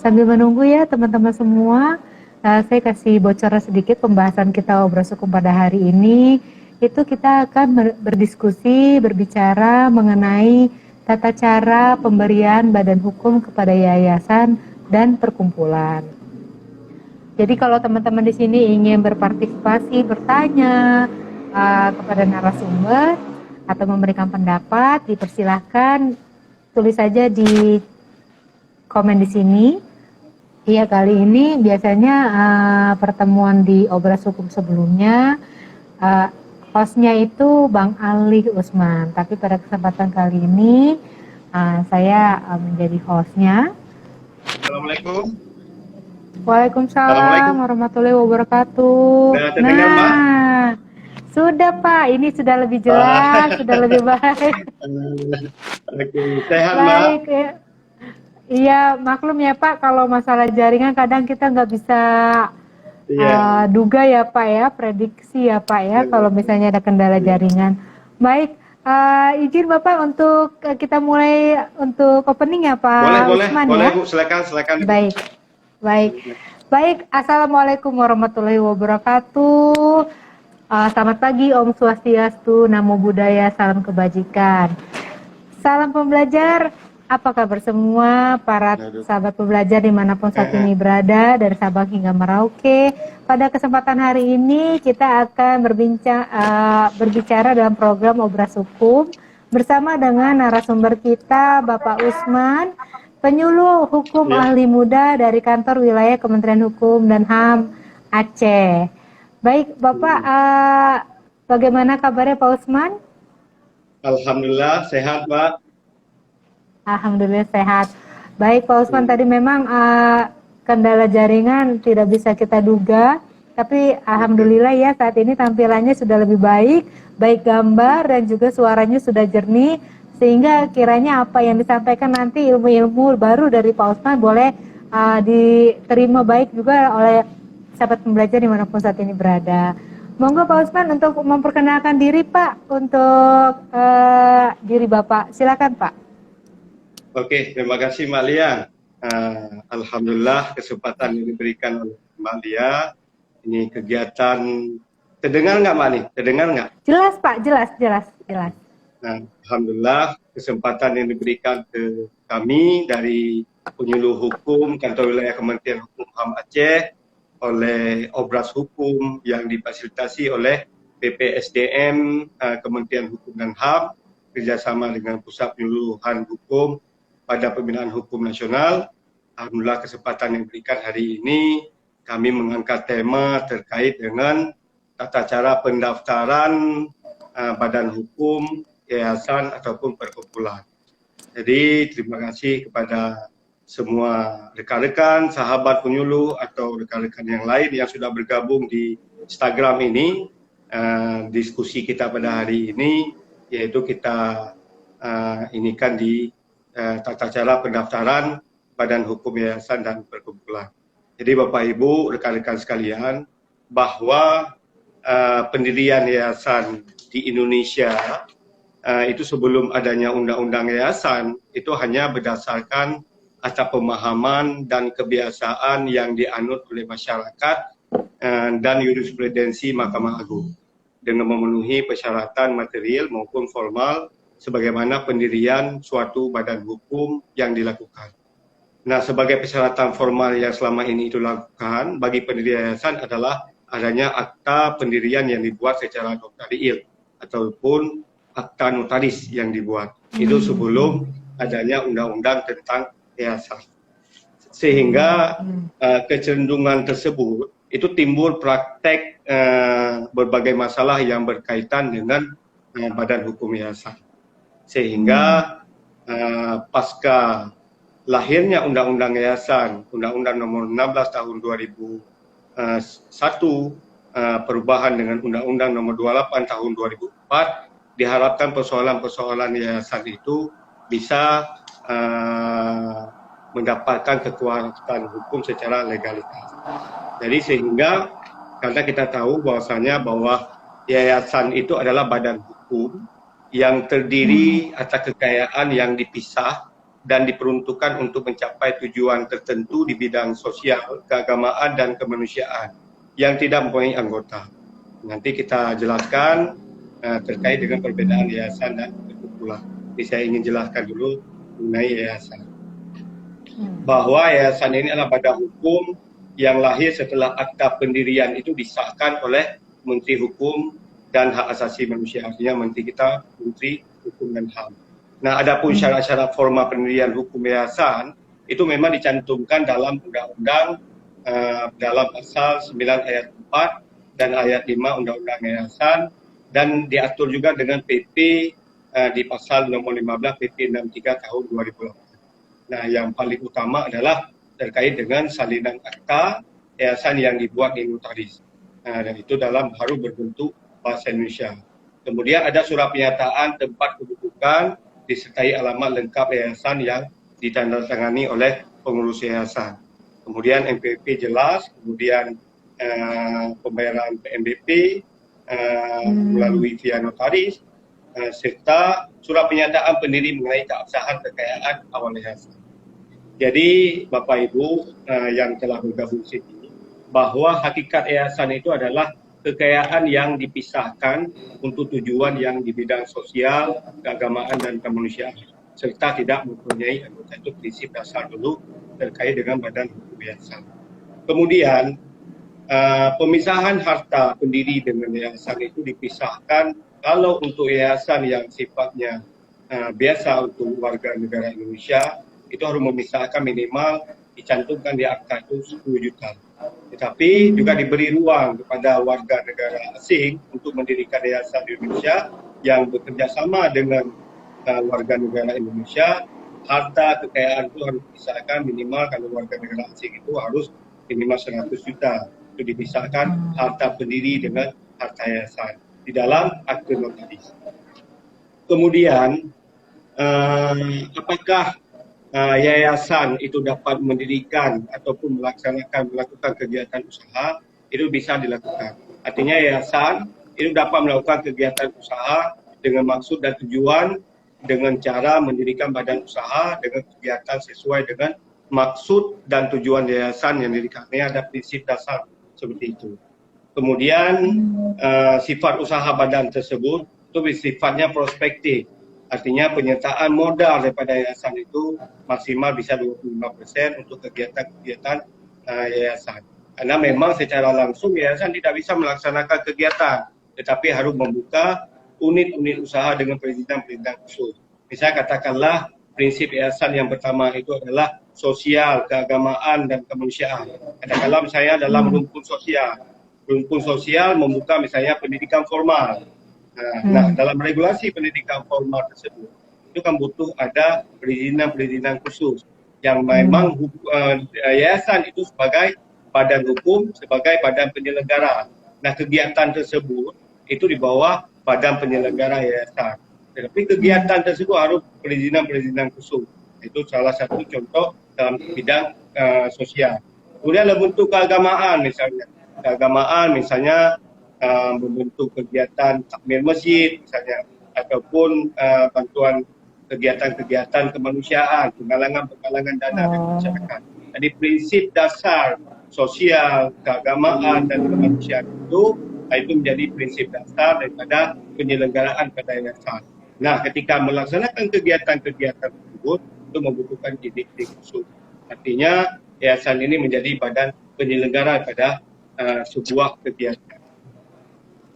Sambil menunggu ya teman-teman semua, saya kasih bocoran sedikit pembahasan kita Obras Hukum pada hari ini. Itu kita akan berdiskusi, berbicara mengenai tata cara pemberian badan hukum kepada yayasan dan perkumpulan. Jadi kalau teman-teman di sini ingin berpartisipasi, bertanya kepada narasumber atau memberikan pendapat, dipersilahkan tulis saja di komen di sini. Iya, kali ini biasanya pertemuan di Obras Hukum sebelumnya hostnya itu Bang Ali Usman, tapi pada kesempatan kali ini saya menjadi hostnya. Assalamualaikum. Waalaikumsalam warahmatullahi wabarakatuh. Nah, sudah Pak, ini sudah lebih jelas, sudah lebih baik. Sehat, baik, Mbak. Iya, maklum ya Pak, kalau masalah jaringan kadang kita nggak bisa duga ya Pak ya, prediksi ya Pak ya, kalau misalnya ada kendala jaringan. Baik, izin Bapak untuk kita mulai untuk opening ya Pak Usman. Boleh Bu, silakan. Baik, Assalamualaikum warahmatullahi wabarakatuh. Selamat pagi, Om Swastiastu, Namo Buddhaya, salam kebajikan. Salam pembelajar, apa kabar semua para sahabat pembelajar dimanapun saat ini berada, dari Sabang hingga Merauke. Pada kesempatan hari ini kita akan berbicara dalam program Obras Hukum bersama dengan narasumber kita Bapak Usman, penyuluh hukum ahli muda dari kantor wilayah Kementerian Hukum dan HAM Aceh. Baik, Bapak, bagaimana kabarnya Pak Usman? Alhamdulillah, sehat Pak. Alhamdulillah sehat. Baik Pak Usman, tadi memang kendala jaringan tidak bisa kita duga, tapi Alhamdulillah ya saat ini tampilannya sudah lebih baik gambar dan juga suaranya sudah jernih, sehingga kiranya apa yang disampaikan nanti ilmu-ilmu baru dari Pak Usman boleh diterima baik juga oleh sahabat pembelajar dimanapun saat ini berada. Monggo Pak Usman untuk memperkenalkan diri Pak, untuk diri Bapak, silakan Pak. Oke, terima kasih Mbak Lia. Alhamdulillah kesempatan yang diberikan oleh Mbak Lia. Ini kegiatan, terdengar nggak Mbak nih? Terdengar nggak? Jelas Pak, jelas. Nah, Alhamdulillah kesempatan yang diberikan ke kami dari penyuluh hukum kantor wilayah Kementerian Hukum HAM Aceh oleh Obras Hukum yang difasilitasi oleh BPSDM Kementerian Hukum dan HAM kerjasama dengan Pusat Penyuluhan Hukum pada Pembinaan Hukum Nasional. Alhamdulillah kesempatan yang diberikan hari ini kami mengangkat tema terkait dengan tata cara pendaftaran badan hukum, yayasan ataupun perkumpulan. Jadi terima kasih kepada semua rekan-rekan, sahabat penyuluh atau rekan-rekan yang lain yang sudah bergabung di Instagram ini. Diskusi kita pada hari ini yaitu kita inikan di tata cara pendaftaran badan hukum, yayasan dan perkumpulan. Jadi Bapak Ibu, rekan-rekan sekalian, bahwa pendirian yayasan di Indonesia itu sebelum adanya undang-undang yayasan itu hanya berdasarkan atas pemahaman dan kebiasaan yang dianut oleh masyarakat dan jurisprudensi Mahkamah Agung dengan memenuhi persyaratan material maupun formal sebagaimana pendirian suatu badan hukum yang dilakukan. Nah, sebagai persyaratan formal yang selama ini dilakukan bagi pendirian yayasan adalah adanya akta pendirian yang dibuat secara notariil ataupun akta notaris yang dibuat. Itu sebelum adanya undang-undang tentang yayasan. Sehingga kecenderungan tersebut itu timbul praktek berbagai masalah yang berkaitan dengan badan hukum yayasan. Sehingga pasca lahirnya undang-undang yayasan, undang-undang nomor 16 tahun 2001, perubahan dengan undang-undang nomor 28 tahun 2004, diharapkan persoalan-persoalan yayasan itu bisa mendapatkan kekuatan hukum secara legalitas. Jadi sehingga karena kita tahu bahwasanya bahwa yayasan itu adalah badan hukum yang terdiri atas kekayaan yang dipisah dan diperuntukkan untuk mencapai tujuan tertentu di bidang sosial, keagamaan dan kemanusiaan yang tidak mempunyai anggota. Nanti kita jelaskan terkait dengan perbedaan yayasan dan perkumpulan. Jadi saya ingin jelaskan dulu mengenai yayasan. Bahwa yayasan ini adalah badan hukum yang lahir setelah akta pendirian itu disahkan oleh Menteri Hukum dan Hak Asasi Manusia, artinya Menteri kita, Menteri Hukum dan HAM. Nah, adapun syarat-syarat formal pendirian hukum yayasan itu memang dicantumkan dalam undang-undang dalam pasal 9 ayat 4 dan ayat 5 Undang-Undang Yayasan, dan diatur juga dengan PP di pasal nomor 15 PP 63 tahun 2008. Nah, yang paling utama adalah terkait dengan salinan akta yayasan yang dibuat di notaris. Dan itu harus berbentuk bahasa Indonesia. Kemudian ada surat pernyataan tempat kedudukan disertai alamat lengkap yayasan yang ditandatangani oleh pengurus yayasan. Kemudian MPP jelas, kemudian pembayaran PMBP melalui via notaris, serta surat pernyataan pendiri mengenai keabsahan kekayaan awal yayasan. Jadi Bapak Ibu yang telah bergabung sini, bahwa hakikat yayasan itu adalah kekayaan yang dipisahkan untuk tujuan yang di bidang sosial, keagamaan dan kemanusiaan, serta tidak mempunyai anggota. Itu prinsip dasar dulu terkait dengan badan hukum yayasan. Kemudian pemisahan harta pendiri dengan yayasan itu dipisahkan kalau untuk yayasan yang sifatnya biasa untuk warga negara Indonesia, itu harus memisahkan minimal dicantumkan di akta itu 10 juta. Tetapi juga diberi ruang kepada warga negara asing untuk mendirikan yayasan di Indonesia yang bekerja sama dengan warga negara Indonesia. Harta kekayaan itu harus dipisahkan minimal, kalau warga negara asing itu harus minimal 100 juta. Itu dipisahkan harta pendiri dengan harta yayasan di dalam akte notaris. Kemudian apakah yayasan itu dapat mendirikan ataupun melakukan kegiatan usaha, itu bisa dilakukan. Artinya yayasan itu dapat melakukan kegiatan usaha dengan maksud dan tujuan, dengan cara mendirikan badan usaha dengan kegiatan sesuai dengan maksud dan tujuan yayasan yang didirikan. Ini ada prinsip dasar seperti itu. Kemudian sifat usaha badan tersebut itu sifatnya prospektif. Artinya penyertaan modal daripada yayasan itu maksimal bisa 25% untuk kegiatan-kegiatan yayasan. Karena memang secara langsung yayasan tidak bisa melaksanakan kegiatan, tetapi harus membuka unit-unit usaha dengan perizinan-perizinan khusus. Misalnya katakanlah prinsip yayasan yang pertama itu adalah sosial, keagamaan dan kemanusiaan. Katakanlah misalnya dalam rumpun sosial. Rumpun sosial membuka misalnya pendidikan formal. Nah, dalam regulasi pendidikan formal tersebut, itu kan butuh ada perizinan-perizinan khusus yang memang yayasan itu sebagai badan hukum, sebagai badan penyelenggara. Nah, kegiatan tersebut itu di bawah badan penyelenggara yayasan. Tetapi kegiatan tersebut harus perizinan-perizinan khusus. Itu salah satu contoh dalam bidang sosial. Kemudian dalam bentuk keagamaan misalnya. Keagamaan misalnya membentuk kegiatan takmir masjid misalnya, ataupun bantuan kegiatan-kegiatan kemanusiaan, penggalangan dana bagi masyarakat. Jadi prinsip dasar sosial, keagamaan dan kemanusiaan itu menjadi prinsip dasar daripada penyelenggaraan pada yayasan. Nah, ketika melaksanakan kegiatan-kegiatan tersebut itu membutuhkan izin khusus. Artinya yayasan ini menjadi badan penyelenggara pada sebuah kegiatan.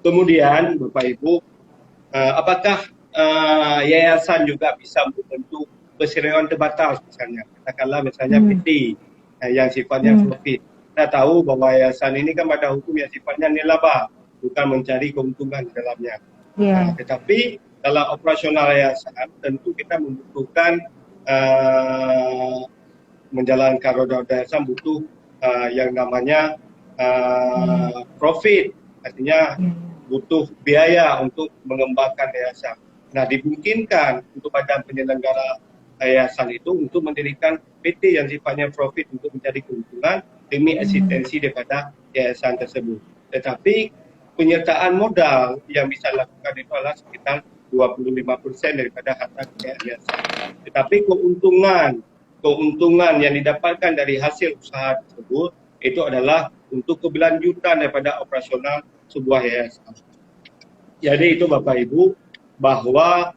Kemudian Bapak Ibu, apakah yayasan juga bisa membentuk perseroan terbatas misalnya, katakanlah misalnya PT yang sifatnya profit. Kita tahu bahwa yayasan ini kan pada hukum yang sifatnya nilaba, bukan mencari keuntungan di dalamnya. Tetapi dalam operasional yayasan tentu kita membutuhkan menjalankan roda yayasan butuh yang namanya profit, artinya butuh biaya untuk mengembangkan yayasan. Nah, dimungkinkan untuk badan penyelenggara yayasan itu untuk mendirikan PT yang sifatnya profit untuk mencari keuntungan demi eksistensi daripada yayasan tersebut. Tetapi penyertaan modal yang bisa dilakukan itu adalah sekitar 25% daripada harta kekayaan yayasan. Tetapi keuntungan yang didapatkan dari hasil usaha tersebut itu adalah untuk keberlanjutan daripada operasional sebuah yayasan. Jadi itu Bapak Ibu, bahwa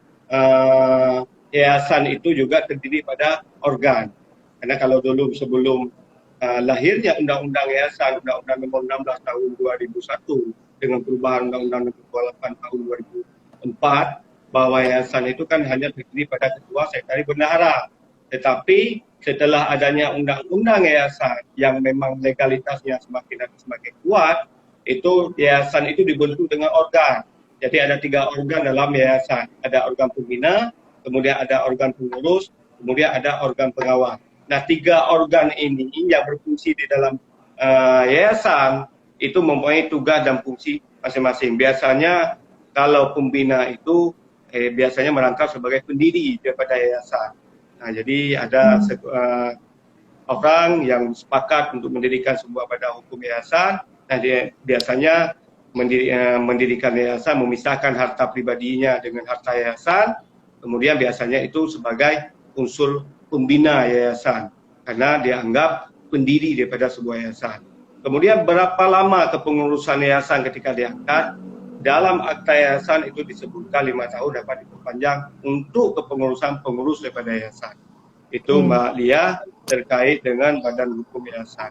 yayasan itu juga terdiri pada organ. Karena kalau dulu sebelum lahirnya Undang-Undang Yayasan, Undang-Undang Nomor 16 Tahun 2001 dengan perubahan Undang-Undang Nomor 28 Tahun 2004, bahwa yayasan itu kan hanya terdiri pada ketua, sekretaris, bendahara. Tetapi setelah adanya Undang-Undang Yayasan yang memang legalitasnya semakin kuat, itu yayasan itu dibentuk dengan organ. Jadi ada 3 organ dalam yayasan. Ada organ pembina, kemudian ada organ pengurus, kemudian ada organ pengawas. Nah, 3 organ ini yang berfungsi di dalam yayasan itu mempunyai tugas dan fungsi masing-masing. Biasanya kalau pembina itu biasanya merangkap sebagai pendiri daripada yayasan. Nah, jadi ada orang yang sepakat untuk mendirikan sebuah badan hukum yayasan. Nah, dia biasanya mendirikan yayasan, memisahkan harta pribadinya dengan harta yayasan, kemudian biasanya itu sebagai unsur pembina yayasan, karena dianggap pendiri daripada sebuah yayasan. Kemudian berapa lama kepengurusan yayasan ketika diangkat? Dalam akta yayasan itu disebutkan 5 tahun dapat diperpanjang untuk kepengurusan pengurus daripada yayasan. Itu Mbak Lia terkait dengan badan hukum yayasan.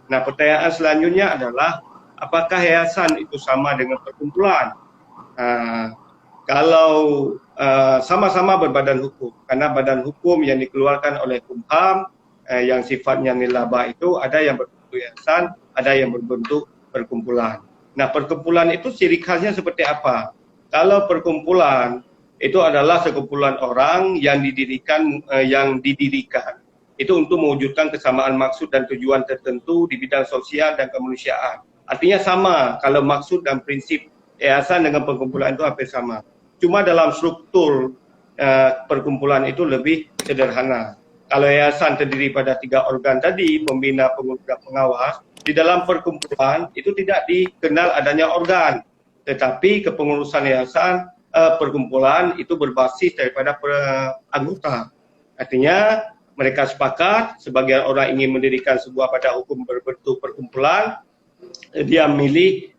Nah, pertanyaan selanjutnya adalah apakah yayasan itu sama dengan perkumpulan? Kalau sama-sama berbadan hukum, karena badan hukum yang dikeluarkan oleh Kumham yang sifatnya nilaba itu ada yang berbentuk yayasan, ada yang berbentuk perkumpulan. Nah, perkumpulan itu ciri khasnya seperti apa? Kalau perkumpulan itu adalah sekumpulan orang yang didirikan itu untuk mewujudkan kesamaan maksud dan tujuan tertentu di bidang sosial dan kemanusiaan. Artinya sama, kalau maksud dan prinsip yayasan dengan perkumpulan itu hampir sama. Cuma dalam struktur perkumpulan itu lebih sederhana. Kalau yayasan terdiri pada 3 organ tadi, pembina, pengurus, dan pengawas, di dalam perkumpulan itu tidak dikenal adanya organ, tetapi kepengurusan yayasan perkumpulan itu berbasis daripada anggota. Artinya mereka sepakat, sebagian orang ingin mendirikan sebuah badan hukum berbentuk perkumpulan, dia milih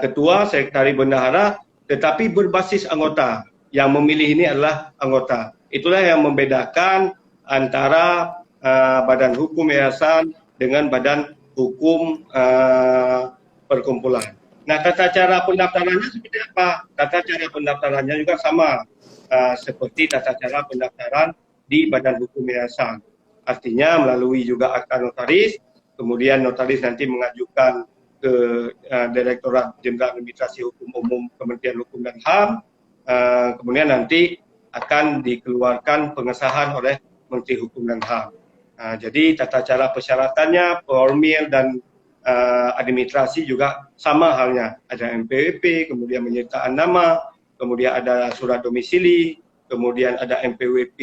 ketua, sekretaris, bendahara, tetapi berbasis anggota. Yang memilih ini adalah anggota. Itulah yang membedakan antara badan hukum yayasan dengan badan hukum perkumpulan. Nah, tata cara pendaftarannya seperti apa? Tata cara pendaftarannya juga sama seperti tata cara pendaftaran di badan hukum yayasan. Artinya melalui juga akta notaris, kemudian notaris nanti mengajukan ke Direktorat Jenderal Administrasi Hukum Umum Kementerian Hukum dan HAM, kemudian nanti akan dikeluarkan pengesahan oleh Menteri Hukum dan HAM. Jadi tata cara persyaratannya, formil dan administrasi juga sama halnya. Ada MPWP, kemudian penyertaan nama, kemudian ada surat domisili, kemudian ada MPWP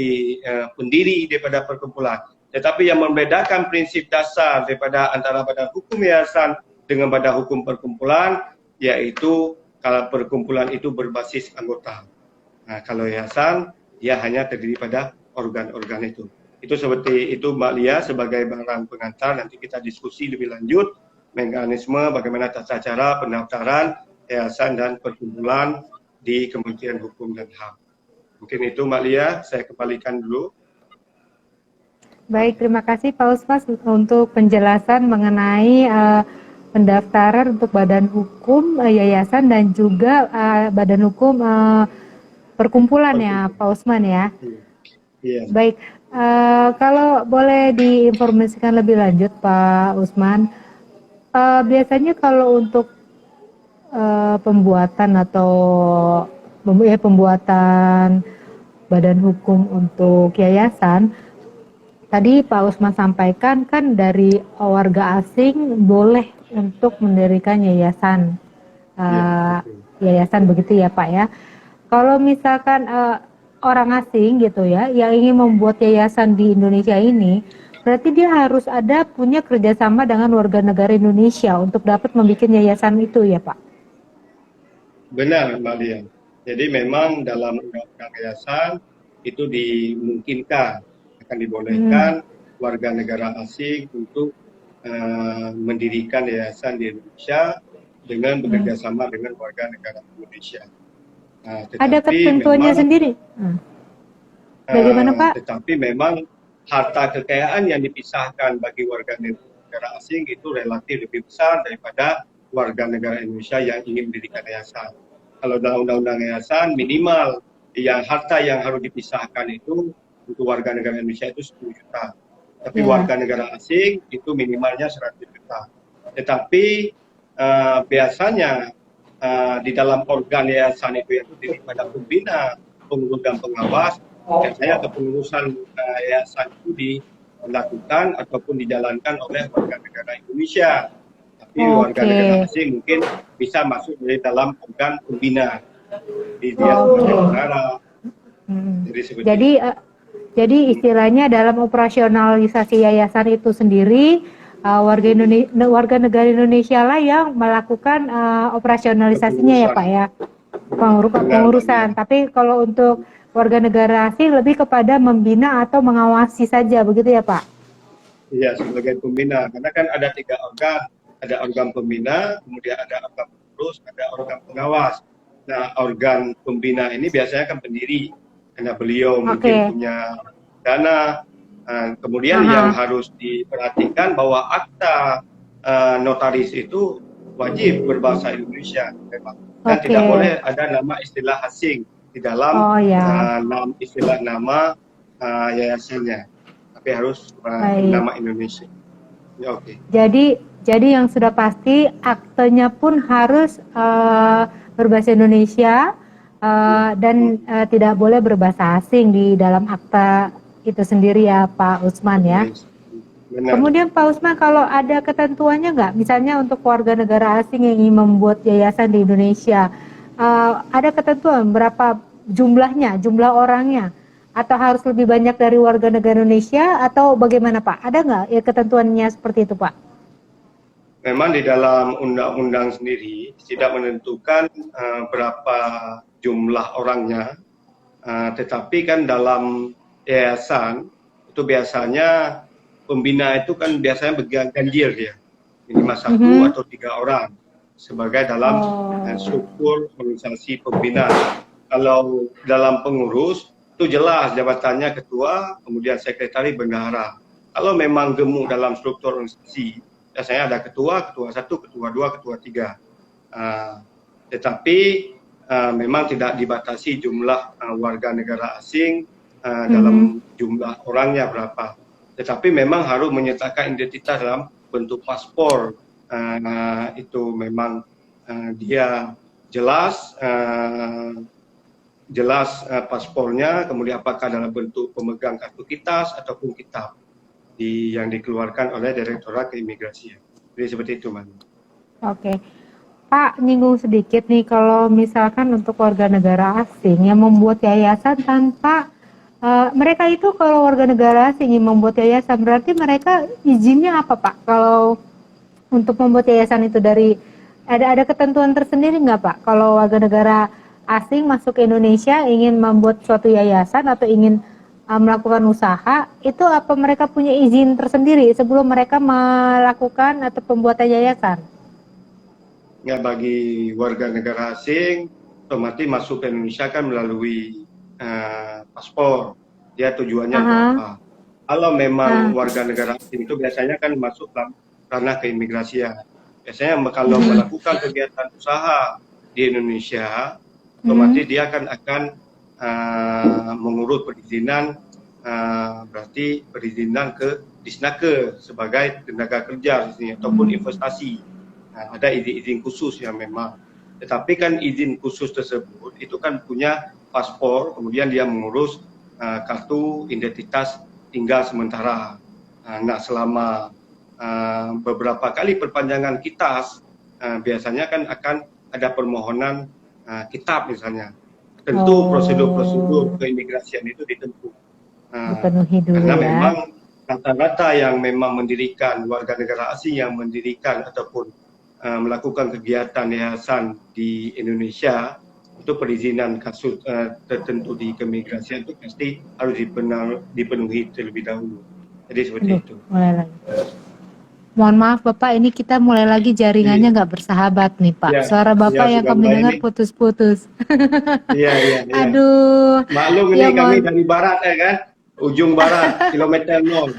pendiri daripada perkumpulan. Tetapi yang membedakan prinsip dasar daripada antara badan hukum yayasan dengan badan hukum perkumpulan, yaitu kalau perkumpulan itu berbasis anggota. Nah, kalau yayasan, dia hanya terdiri pada organ-organ itu. Itu seperti itu Mbak Lia sebagai barang pengantar, nanti kita diskusi lebih lanjut mekanisme bagaimana tata cara pendaftaran yayasan dan perkumpulan di Kementerian Hukum dan HAM. Mungkin itu Mbak Lia, saya kembalikan dulu. Baik, terima kasih Pak Usmas untuk penjelasan mengenai pendaftaran untuk badan hukum yayasan dan juga badan hukum perkumpulan ya Pak Usman ya. Iya. Baik. Kalau boleh diinformasikan lebih lanjut Pak Usman, biasanya kalau untuk pembuatan badan hukum untuk yayasan, tadi Pak Usman sampaikan kan dari warga asing boleh untuk mendirikan yayasan, yayasan begitu ya Pak ya. Kalau misalkan orang asing gitu ya, yang ingin membuat yayasan di Indonesia ini, berarti dia harus punya kerjasama dengan warga negara Indonesia untuk dapat membuat yayasan itu ya Pak? Benar Mbak Lia. Jadi memang dalam undang-undang yayasan itu dimungkinkan akan dibolehkan warga negara asing untuk mendirikan yayasan di Indonesia dengan bekerja sama dengan warga negara Indonesia. Ada Tetapi ketentuannya memang sendiri. Bagaimana Pak? tetapi memang harta kekayaan yang dipisahkan bagi warga negara asing itu relatif lebih besar daripada warga negara Indonesia yang ingin mendirikan yayasan. Kalau dalam undang-undang yayasan minimal yang harta yang harus dipisahkan itu untuk warga negara Indonesia itu 10 juta. Tapi warga negara asing itu minimalnya 100 juta. Tetapi biasanya di dalam organ yayasan itu yang terdiri pada pembina, pengurus dan pengawas, biasanya kepengurusan yayasan itu dilakukan ataupun dijalankan oleh warga negara Indonesia. Tapi warga negara asing mungkin bisa masuk dari dalam organ pembina di dia negara. Jadi istilahnya dalam operasionalisasi yayasan itu sendiri warga negara Indonesia lah yang melakukan operasionalisasinya ya Pak ya, pengurusan. Tapi kalau untuk warga negara asing lebih kepada membina atau mengawasi saja, begitu ya Pak? Iya, sebagai pembina, karena kan ada 3 organ, ada organ pembina, kemudian ada organ pengurus, ada organ pengawas. Nah, organ pembina ini biasanya kan pendiri, karena beliau mungkin punya dana. Kemudian yang harus diperhatikan bahwa akta notaris itu wajib berbahasa Indonesia memang. Dan tidak boleh ada nama istilah asing di dalam istilah nama yayasannya, tapi harus nama Indonesia. Ya, Jadi yang sudah pasti aktenya pun harus berbahasa Indonesia dan tidak boleh berbahasa asing di dalam akta itu sendiri ya Pak Usman ya. Benar. Kemudian Pak Usman, kalau ada ketentuannya nggak, misalnya untuk warga negara asing yang ingin membuat yayasan di Indonesia, ada ketentuan berapa jumlahnya, jumlah orangnya, atau harus lebih banyak dari warga negara Indonesia atau bagaimana Pak? Ada nggak ya ketentuannya seperti itu Pak? Memang di dalam undang-undang sendiri tidak menentukan berapa jumlah orangnya, tetapi kan dalam yayasan itu biasanya pembina itu kan biasanya berganjil dia, minimal 1 atau 3 orang sebagai dalam struktur organisasi pembina. Kalau dalam pengurus itu jelas jabatannya ketua, kemudian sekretari, bendahara. Kalau memang gemuk dalam struktur organisasi, biasanya ada ketua, ketua 1, ketua 2, ketua 3. Tetapi memang tidak dibatasi jumlah warga negara asing dalam jumlah orangnya berapa. Tetapi memang harus menyertakan identitas dalam bentuk paspor. Itu memang dia jelas paspornya, kemudian apakah dalam bentuk pemegang kartu kitas ataupun kitab yang dikeluarkan oleh Direktorat Keimigrasian. Jadi seperti itu, Man. Oke. Pak, nyinggung sedikit nih, kalau misalkan untuk warga negara asing yang membuat yayasan tanpa mereka itu, kalau warga negara asing yang membuat yayasan, berarti mereka izinnya apa Pak? Kalau untuk membuat yayasan itu dari ada ketentuan tersendiri nggak Pak? Kalau warga negara asing masuk ke Indonesia ingin membuat suatu yayasan atau ingin melakukan usaha, itu apa mereka punya izin tersendiri sebelum mereka melakukan atau pembuatan yayasan? Ya, bagi warga negara asing otomatis masuk ke Indonesia kan melalui paspor, dia tujuannya untuk apa. Kalau memang warga negara asing itu biasanya kan masuk dalam ranah keimigrasian. Biasanya kalau melakukan kegiatan usaha di Indonesia, otomatis dia akan mengurus perizinan, berarti perizinan ke Disnaker sebagai tenaga kerja di sini ataupun investasi. Ada izin khusus yang memang. Tetapi kan izin khusus tersebut itu kan punya paspor, kemudian dia mengurus kartu identitas tinggal sementara. Nah, selama beberapa kali perpanjangan kitas, biasanya kan akan ada permohonan kitab misalnya. Tentu prosedur-prosedur keimigrasian itu ditempuh. Dipenuhi dulu karena ya. Memang rata-rata yang memang mendirikan, warga negara asing yang mendirikan ataupun melakukan kegiatan yayasan di Indonesia itu perizinan kasus tertentu di keimigrasian itu pasti harus dipenuhi terlebih dahulu. Jadi seperti itu. Mulai lagi. Mohon maaf Bapak, ini kita mulai lagi jaringannya nggak bersahabat nih Pak. Ya, Suara Bapak yang sudah kami mulai dengar ini. putus-putus. Iya. Aduh. Maklum Ya, ini kami dari barat kan, ujung barat, kilometer 0.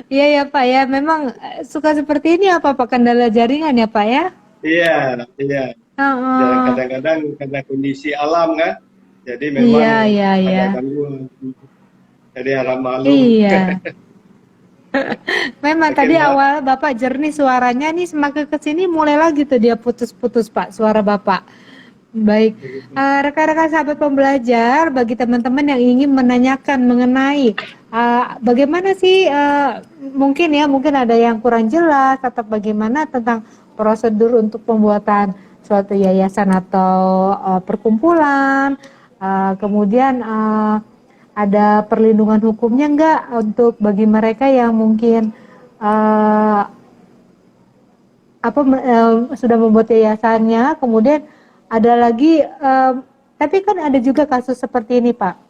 Iya ya Pak ya, memang suka seperti ini apa Pak, kendala jaringan ya Pak ya? Iya. Dan kadang-kadang karena kondisi alam kan, jadi memang Iya. ada gangguan. Jadi harap maklum. Iya. Memang Oke, tadi Mbak. awal Bapak jernih suaranya, nih semakin ke sini mulai lagi tuh dia putus-putus Pak, suara Bapak. Baik, rekan-rekan sahabat pembelajar, bagi teman-teman yang ingin menanyakan mengenai bagaimana sih, mungkin ada yang kurang jelas atau bagaimana tentang prosedur untuk pembuatan suatu yayasan atau perkumpulan, kemudian ada perlindungan hukumnya enggak untuk bagi mereka yang mungkin sudah membuat yayasannya, kemudian ada lagi, tapi kan ada juga kasus seperti ini Pak.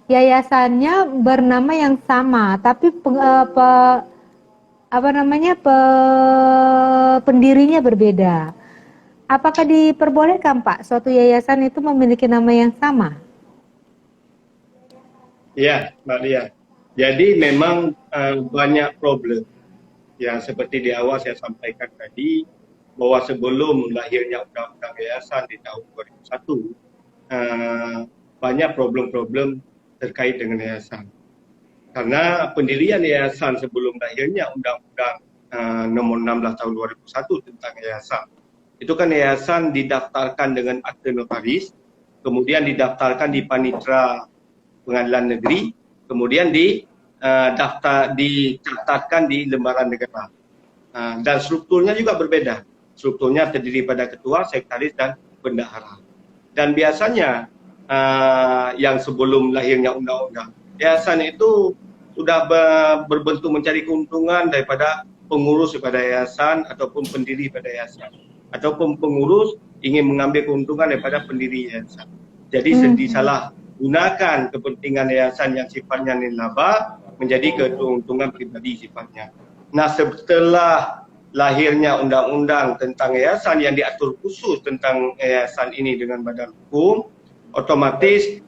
Yayasannya bernama yang sama, tapi pendirinya berbeda. Apakah diperbolehkan Pak suatu yayasan itu memiliki nama yang sama? Ya, Mbak Lia. Jadi memang banyak problem yang seperti di awal saya sampaikan tadi, bahwa sebelum lahirnya Undang-Undang Yayasan di tahun 2001, banyak problem-problem terkait dengan yayasan. Karena pendirian yayasan sebelum lahirnya Undang-Undang nomor 16 tahun 2001 tentang yayasan, itu kan yayasan didaftarkan dengan akte notaris, kemudian didaftarkan di Panitra Pengadilan Negeri, kemudian dicatatkan di lembaran negara. Dan strukturnya juga berbeda. Strukturnya terdiri pada ketua, sekretaris, dan bendahara. Dan biasanya yang sebelum lahirnya undang-undang, yayasan itu sudah berbentuk mencari keuntungan daripada pengurus pada yayasan ataupun pendiri pada yayasan, ataupun pengurus ingin mengambil keuntungan daripada pendiri yayasan. Jadi disalah gunakan kepentingan yayasan yang sifatnya nilaba menjadi keuntungan pribadi sifatnya. Nah, setelah lahirnya undang-undang tentang yayasan yang diatur khusus tentang yayasan ini dengan badan hukum, otomatis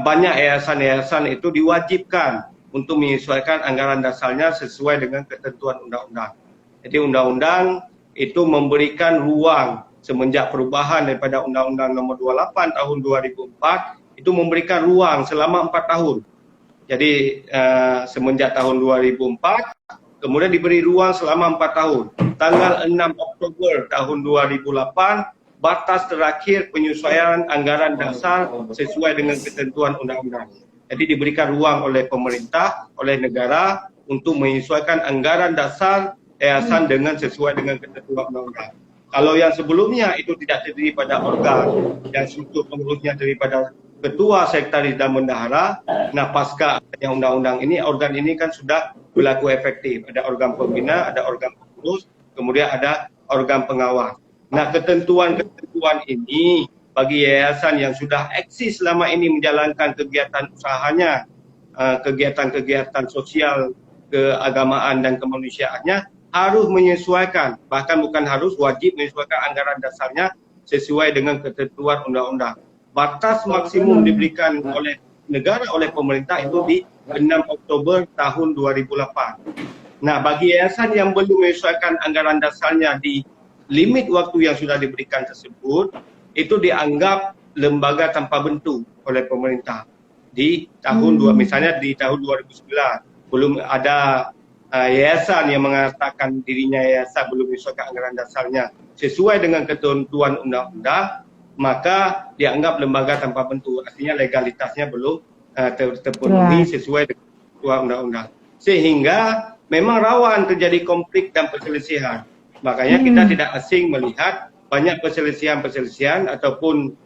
banyak yayasan-yayasan itu diwajibkan untuk menyesuaikan anggaran dasarnya sesuai dengan ketentuan undang-undang. Jadi undang-undang itu memberikan ruang semenjak perubahan daripada Undang-Undang Nomor 28 tahun 2004, itu memberikan ruang selama 4 tahun. Jadi semenjak tahun 2004, kemudian diberi ruang selama 4 tahun. Tanggal 6 Oktober tahun 2008, batas terakhir penyesuaian anggaran dasar sesuai dengan ketentuan undang-undang. Jadi diberikan ruang oleh pemerintah, oleh negara untuk menyesuaikan anggaran dasar yayasan dengan sesuai dengan ketentuan undang-undang. Kalau yang sebelumnya itu tidak terdiri pada organ, yang struktur pengurusnya daripada ketua, sekretaris, dan bendahara. Nah, pasca adanya undang-undang ini, organ ini kan sudah berlaku efektif. Ada organ pembina, ada organ pengurus, kemudian ada organ pengawas. Nah, ketentuan-ketentuan ini bagi yayasan yang sudah eksis selama ini menjalankan kegiatan usahanya, kegiatan-kegiatan sosial, keagamaan, dan kemanusiaannya, harus menyesuaikan, bahkan bukan harus, wajib menyesuaikan anggaran dasarnya sesuai dengan ketentuan undang-undang. Batas maksimum diberikan oleh negara, oleh pemerintah itu di 6 Oktober tahun 2008. Nah, bagi yayasan yang belum menyesuaikan anggaran dasarnya di limit waktu yang sudah diberikan tersebut, itu dianggap lembaga tanpa bentuk oleh pemerintah. Di tahun misalnya di tahun 2009, belum ada yayasan yang mengatakan dirinya yayasan belum menyesuaikan anggaran dasarnya sesuai dengan ketentuan undang-undang, maka dianggap lembaga tanpa bentuk, artinya legalitasnya belum terpenuhi sesuai dengan ketentuan undang-undang, sehingga memang rawan terjadi konflik dan perselisihan. Makanya kita tidak asing melihat banyak perselisihan ataupun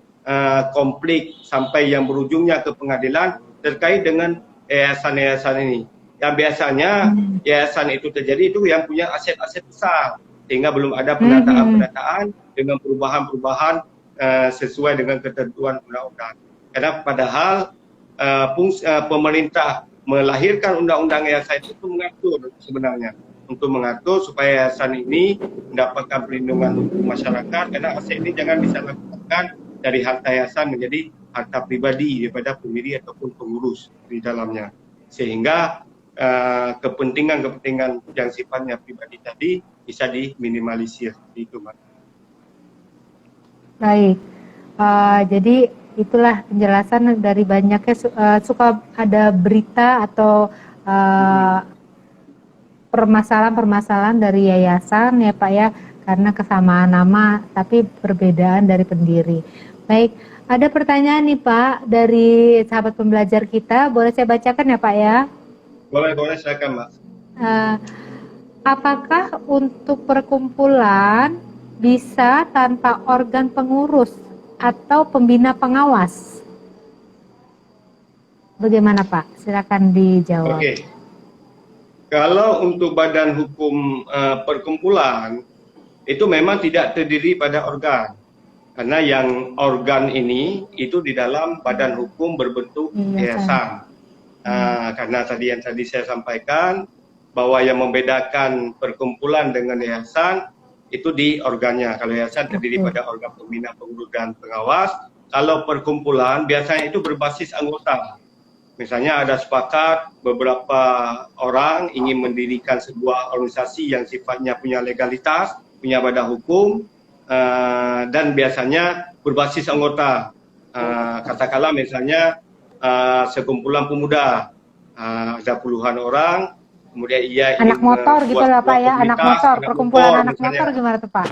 konflik sampai yang berujungnya ke pengadilan terkait dengan yayasan-yayasan ini. Yang biasanya yayasan itu terjadi itu yang punya aset-aset besar, sehingga belum ada penataan-penataan dengan perubahan-perubahan sesuai dengan ketentuan undang-undang. Karena padahal pemerintah melahirkan undang-undang yayasan itu untuk mengatur sebenarnya, untuk mengatur supaya yayasan ini mendapatkan perlindungan hukum masyarakat, karena aset ini jangan disalahgunakan dari harta yayasan menjadi harta pribadi daripada pendiri ataupun pengurus di dalamnya, sehingga kepentingan-kepentingan yang sifatnya pribadi tadi bisa diminimalisir. Itu, Mas. Baik, jadi itulah penjelasan dari banyaknya suka ada berita atau permasalahan-permasalahan dari yayasan ya Pak ya, karena kesamaan nama tapi perbedaan dari pendiri. Baik, ada pertanyaan nih Pak dari sahabat pembelajar kita, boleh saya bacakan ya Pak ya? Boleh, silakan Mas. Apakah untuk perkumpulan bisa tanpa organ pengurus atau pembina pengawas? Bagaimana Pak? Silakan dijawab. Oke. Kalau untuk badan hukum perkumpulan itu memang tidak terdiri pada organ, karena yang organ ini itu di dalam badan hukum berbentuk yayasan. Karena yang tadi saya sampaikan bahwa yang membedakan perkumpulan dengan yayasan itu di organnya. Kalau yayasan terdiri pada organ pembina, pengurus dan pengawas. Kalau perkumpulan biasanya itu berbasis anggota. Misalnya ada sepakat beberapa orang ingin mendirikan sebuah organisasi yang sifatnya punya legalitas, punya badan hukum, dan biasanya berbasis anggota. Katakanlah misalnya sekumpulan pemuda, ada puluhan orang, kemudian ia anak motor gitu lah Pak ya, anak motor, perkumpulan anak motor gimana tuh Pak?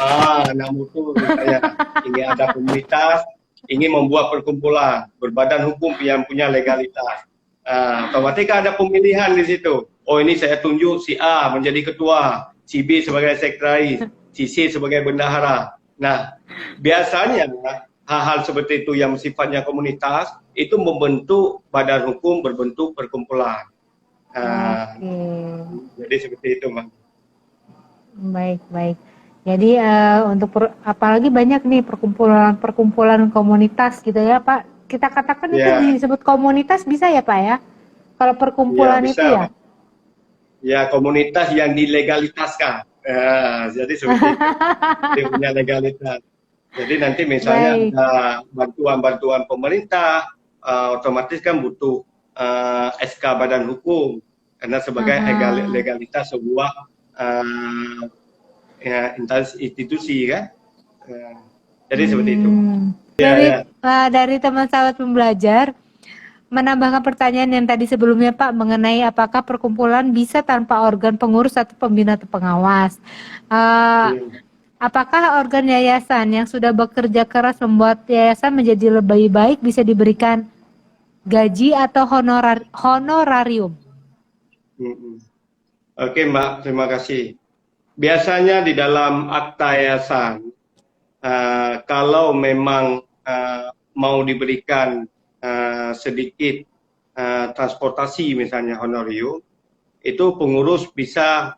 Anak motor misalnya, ini ada komunitas, ingin membuat perkumpulan berbadan hukum yang punya legalitas. Otomatis ada pemilihan di situ. Oh, ini saya tunjuk si A menjadi ketua, si B sebagai sekretaris, si C sebagai bendahara. Nah, biasanya hal-hal seperti itu yang sifatnya komunitas itu membentuk badan hukum berbentuk perkumpulan. Jadi seperti itu, Mas. Baik. Jadi untuk apalagi banyak nih perkumpulan komunitas gitu ya Pak. Kita katakan itu disebut komunitas bisa ya Pak ya? Kalau perkumpulan ya, itu ya? Ya, komunitas yang dilegalitaskan. Jadi seperti itu. Dia punya legalitas. Jadi nanti misalnya ada bantuan-bantuan pemerintah, otomatis kan butuh SK badan hukum karena sebagai legalitas sebuah institusi kan. Jadi seperti itu. Dari teman sahabat pembelajar menambahkan pertanyaan yang tadi sebelumnya Pak mengenai apakah perkumpulan bisa tanpa organ pengurus atau pembina atau pengawas. Apakah organ yayasan yang sudah bekerja keras membuat yayasan menjadi lebih baik bisa diberikan gaji atau honorarium? Oke Mbak, terima kasih. Biasanya di dalam akta yayasan, kalau memang mau diberikan sedikit transportasi misalnya honorium, itu pengurus bisa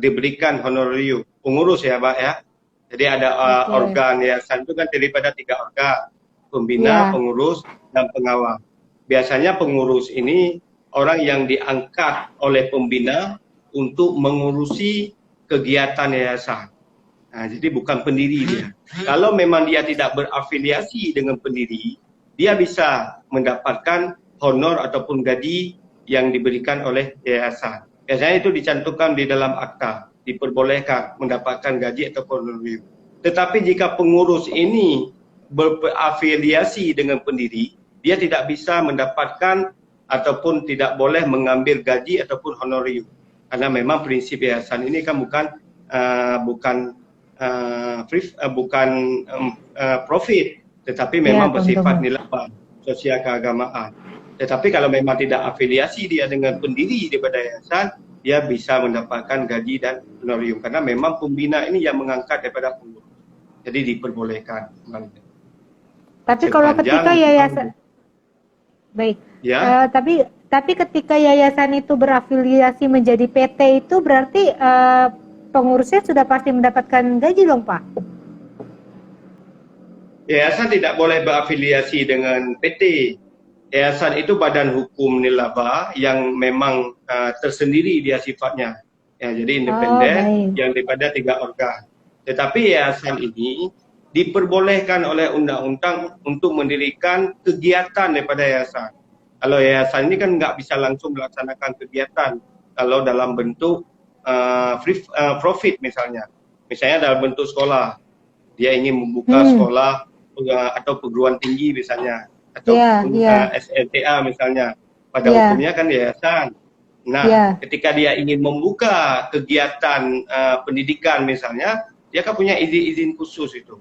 diberikan honorium. Pengurus ya Pak ya. Jadi ada organ yayasan itu kan daripada 3 organ, pembina, pengurus, dan pengawas. Biasanya pengurus ini orang yang diangkat oleh pembina untuk mengurusi kegiatan yayasan. Nah, jadi bukan pendiri dia. Kalau memang dia tidak berafiliasi dengan pendiri, dia bisa mendapatkan honor ataupun gaji yang diberikan oleh yayasan. Biasanya itu dicantumkan di dalam akta, diperbolehkan mendapatkan gaji ataupun honorium. Tetapi jika pengurus ini berafiliasi dengan pendiri, dia tidak bisa mendapatkan ataupun tidak boleh mengambil gaji ataupun honorium. Karena memang prinsip yayasan ini kan bukan profit, tetapi memang bersifat nilai sosial keagamaan. Tetapi kalau memang tidak afiliasi dia dengan pendiri daripada yayasan, dia bisa mendapatkan gaji dan honorium karena memang pembina ini yang mengangkat daripada pengurus. Jadi diperbolehkan. Tapi kalau ketika yayasan baik. Ya. Tapi ketika yayasan itu berafiliasi menjadi PT itu berarti pengurusnya sudah pasti mendapatkan gaji dong Pak? Yayasan tidak boleh berafiliasi dengan PT. Yayasan itu badan hukum nilaba yang memang tersendiri dia sifatnya. Ya, jadi Oh, independen baik. yang daripada 3 organ. Tetapi yayasan ini diperbolehkan oleh undang-undang untuk mendirikan kegiatan daripada yayasan. Kalau yayasan ini kan nggak bisa langsung melaksanakan kegiatan kalau dalam bentuk free profit misalnya. Misalnya dalam bentuk sekolah, dia ingin membuka Hmm, sekolah atau perguruan tinggi misalnya, atau ya, ya, SLTA misalnya, pada ya, hukumnya kan yayasan. Nah, ya. ketika dia ingin membuka kegiatan pendidikan misalnya, dia kan punya izin-izin khusus itu.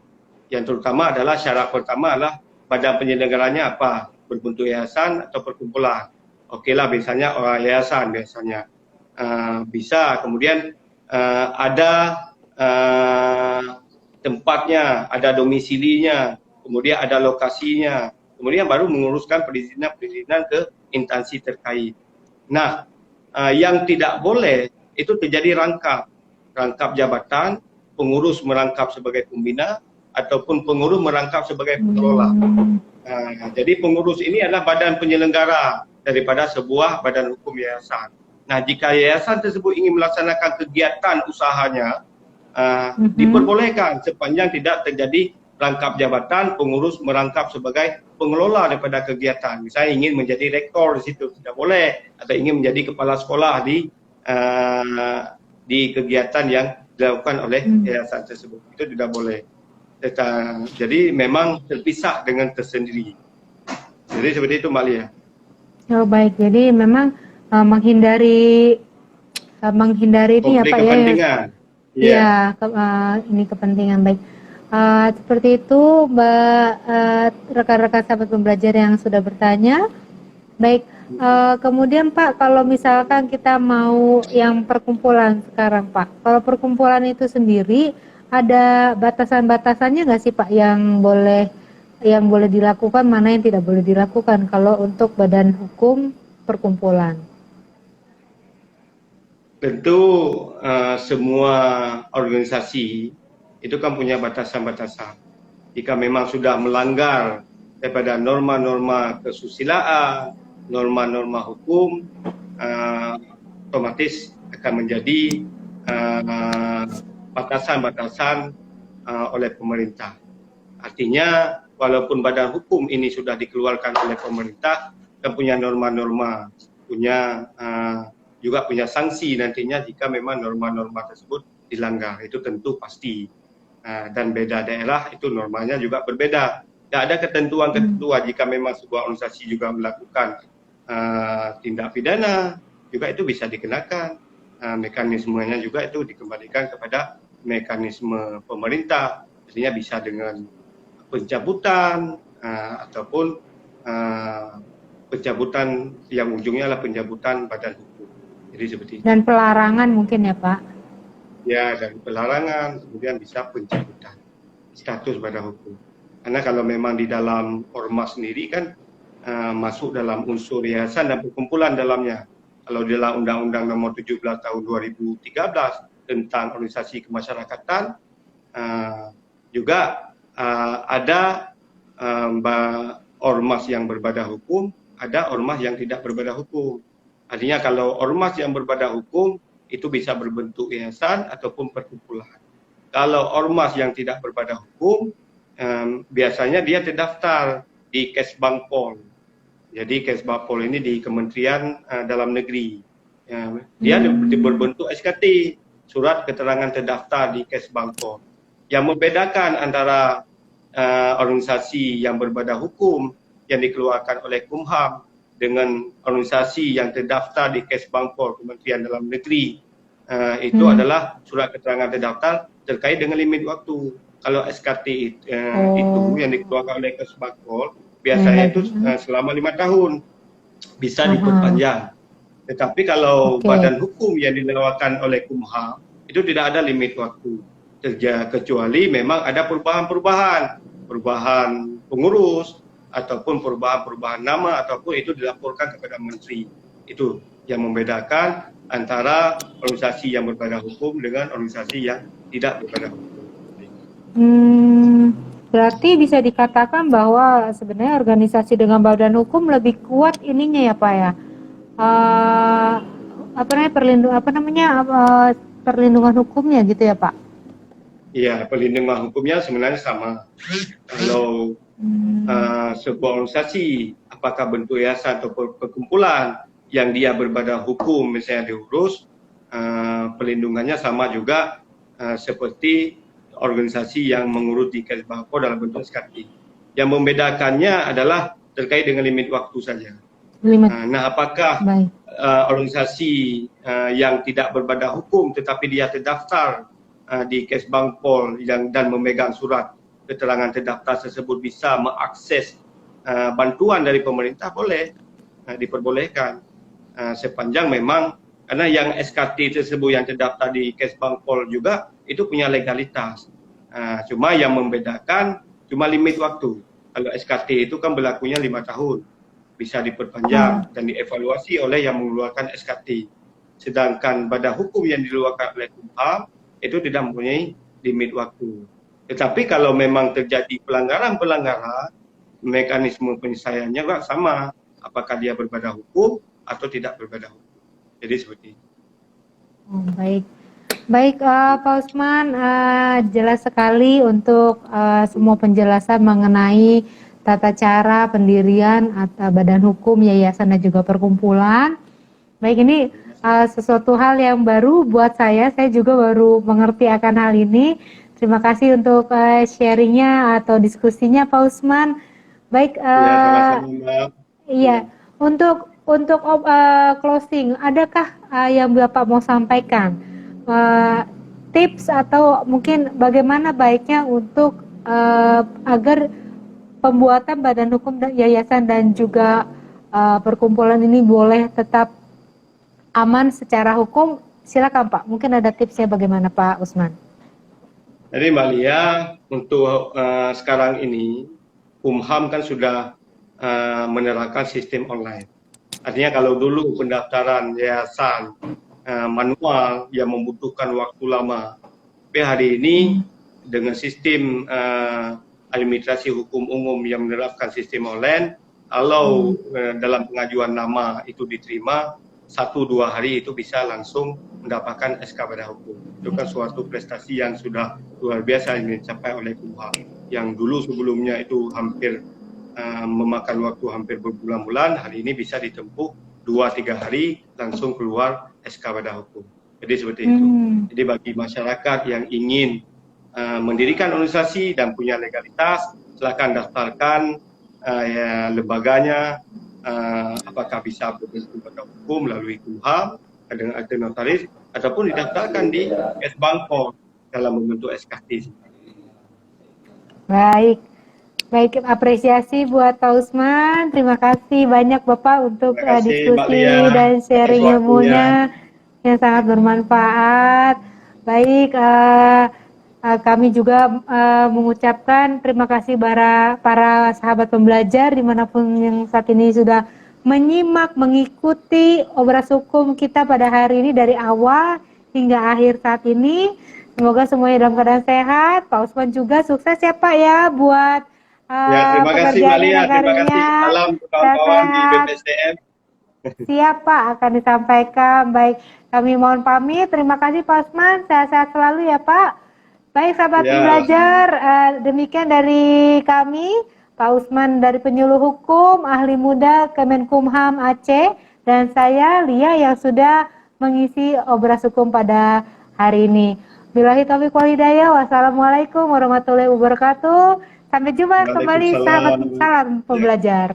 Yang terutama adalah syarat pertama adalah badan penyelenggaranya apa, berbentuk yayasan atau perkumpulan. Oke lah, misalnya orang yayasan biasanya bisa. Kemudian ada tempatnya, ada domisilinya, kemudian ada lokasinya, kemudian baru menguruskan perizinan-perizinan ke instansi terkait. Nah, yang tidak boleh itu terjadi rangkap jabatan, pengurus merangkap sebagai pembina, ataupun pengurus merangkap sebagai pengelola. Hmm, Jadi pengurus ini adalah badan penyelenggara daripada sebuah badan hukum yayasan. Nah, jika yayasan tersebut ingin melaksanakan kegiatan usahanya, mhm. diperbolehkan sepanjang tidak terjadi rangkap jabatan pengurus merangkap sebagai pengelola daripada kegiatan. Misalnya ingin menjadi rektor di situ tidak boleh, atau ingin menjadi kepala sekolah di kegiatan yang dilakukan oleh Hmm. yayasan tersebut. Itu tidak boleh. Jadi memang terpisah dengan tersendiri. Jadi seperti itu Mbak Lia. Oh, baik. Jadi memang menghindari ini ya Konflik Pak ya. kepentingan. Iya, Iya. ini kepentingan baik. Seperti itu, Mbak, rekan-rekan sahabat pembelajar yang sudah bertanya. Baik, kemudian Pak, kalau misalkan kita mau yang perkumpulan sekarang Pak, kalau perkumpulan itu sendiri ada batasan-batasannya nggak sih Pak yang boleh dilakukan, mana yang tidak boleh dilakukan kalau untuk badan hukum perkumpulan? Tentu semua organisasi itu kan punya batasan-batasan. Jika memang sudah melanggar daripada norma-norma kesusilaan, norma-norma hukum, otomatis akan menjadi batasan-batasan oleh pemerintah. Artinya, walaupun badan hukum ini sudah dikeluarkan oleh pemerintah, dan punya norma-norma, juga punya sanksi nantinya jika memang norma-norma tersebut dilanggar. Itu tentu pasti. Dan beda daerah itu normanya juga berbeda. Tidak ada ketentuan-ketentuan jika memang sebuah organisasi juga melakukan tindak pidana, juga itu bisa dikenakan. Mekanismenya juga itu dikembalikan kepada mekanisme pemerintah. Artinya bisa dengan pencabutan ataupun pencabutan yang ujungnya adalah pencabutan badan hukum. Jadi seperti itu. Dan pelarangan mungkin ya Pak? Ya, dari pelarangan, kemudian bisa pencabutan status badan hukum. Karena kalau memang di dalam ormas sendiri kan masuk dalam unsur yayasan dan perkumpulan dalamnya. Kalau di dalam Undang-Undang Nomor 17 Tahun 2013 tentang organisasi kemasyarakatan, juga ada ormas yang berbadan hukum, ada ormas yang tidak berbadan hukum. Artinya kalau ormas yang berbadan hukum itu bisa berbentuk yayasan ataupun perkumpulan. Kalau ormas yang tidak berbadan hukum, biasanya dia terdaftar di Kesbangpol. Jadi Kesbangpol ini di Kementerian Dalam Negeri. Dia berbentuk SKT, surat keterangan terdaftar di Kesbangpol. Yang membedakan antara organisasi yang berbadan hukum yang dikeluarkan oleh Kumham dengan organisasi yang terdaftar di Kesbangpol Kementerian Dalam Negeri, itu adalah surat keterangan terdaftar terkait dengan limit waktu. Kalau SKT itu yang dikeluarkan oleh Kesbangpol biasanya itu selama 5 tahun, bisa diperpanjang. Tetapi kalau badan hukum yang dikeluarkan oleh Kumham itu tidak ada limit waktu, kecuali memang ada perubahan pengurus ataupun perubahan nama, ataupun itu dilaporkan kepada menteri. Itu yang membedakan antara organisasi yang berbadan hukum dengan organisasi yang tidak berbadan hukum. Berarti bisa dikatakan bahwa sebenarnya organisasi dengan badan hukum lebih kuat ininya ya Pak ya. Eh, perlindungan hukumnya gitu ya Pak. Iya, perlindungan hukumnya sebenarnya sama. Kalau sebuah organisasi, apakah bentuk yayasan atau perkumpulan yang dia berbadan hukum misalnya diurus, perlindungannya sama juga seperti organisasi yang mengurus di Kesbangpol dalam bentuk SKT. Yang membedakannya adalah terkait dengan limit waktu saja. Nah, apakah organisasi yang tidak berbadan hukum tetapi dia terdaftar di Kesbangpol dan memegang surat keterangan terdaftar tersebut bisa mengakses bantuan dari pemerintah, boleh diperbolehkan sepanjang memang, karena yang SKT tersebut yang terdaftar di Kesbangpol juga itu punya legalitas. Cuma yang membedakan cuma limit waktu. Kalau SKT itu kan berlakunya 5 tahun, bisa diperpanjang dan dievaluasi oleh yang mengeluarkan SKT. Sedangkan badan hukum yang dikeluarkan oleh Kumham itu tidak mempunyai limit waktu. Tetapi kalau memang terjadi pelanggaran-pelanggaran, mekanisme penyelesaiannya juga sama, apakah dia berbadan hukum atau tidak berbadan hukum. Jadi seperti itu. Baik Pak Usman, jelas sekali untuk semua penjelasan mengenai tata cara pendirian atau badan hukum, yayasan dan juga perkumpulan. Baik, ini sesuatu hal yang baru buat saya juga baru mengerti akan hal ini. Terima kasih untuk sharingnya atau diskusinya Pak Usman. Baik, iya, untuk closing, adakah yang Bapak mau sampaikan? Tips atau mungkin bagaimana baiknya untuk agar pembuatan badan hukum yayasan dan juga perkumpulan ini boleh tetap aman secara hukum? Silakan Pak, mungkin ada tipsnya bagaimana Pak Usman? Jadi Mbak Lia, untuk sekarang ini Kumham kan sudah menerapkan sistem online. Artinya kalau dulu pendaftaran yayasan manual yang membutuhkan waktu lama, tapi hari ini dengan sistem administrasi hukum umum yang menerapkan sistem online, kalau dalam pengajuan nama itu diterima, 1-2 hari itu bisa langsung mendapatkan SK badan hukum. Itu kan suatu prestasi yang sudah luar biasa yang dicapai oleh Kumham. Yang dulu sebelumnya itu hampir memakan waktu hampir berbulan-bulan, hari ini bisa ditempuh 2-3 hari langsung keluar SK badan hukum. Jadi seperti itu. Jadi bagi masyarakat yang ingin mendirikan organisasi dan punya legalitas, silakan daftarkan lembaganya, apakah bisa berbentuk badan hukum melalui Kumham dengan akte notaris ataupun didaftarkan di Kesbangpol dalam membentuk SKT. Baik, apresiasi buat Pak Usman. Terima kasih banyak Bapak untuk diskusi dan sharing ilmunya yang sangat bermanfaat. Baik, kami juga mengucapkan terima kasih para sahabat pembelajar dimanapun yang saat ini sudah menyimak, mengikuti obras hukum kita pada hari ini dari awal hingga akhir saat ini. Semoga semuanya dalam keadaan sehat. Pak Usman juga sukses ya Pak ya buat terima kasih Mbak Lia, terima kasih. Salam kawan-kawan di BPSDM. Siap Pak, akan disampaikan. Baik, kami mohon pamit. Terima kasih Pak Usman, sehat-sehat selalu ya Pak. Baik sahabat pembelajar, demikian dari kami, Pak Usman dari Penyuluh Hukum, Ahli Muda Kemenkumham Aceh, dan saya Lia yang sudah mengisi obras hukum pada hari ini. Billahi taufiq wal hidayah. Wassalamualaikum warahmatullahi wabarakatuh. Sampai jumpa kembali sahabat, salam pembelajar.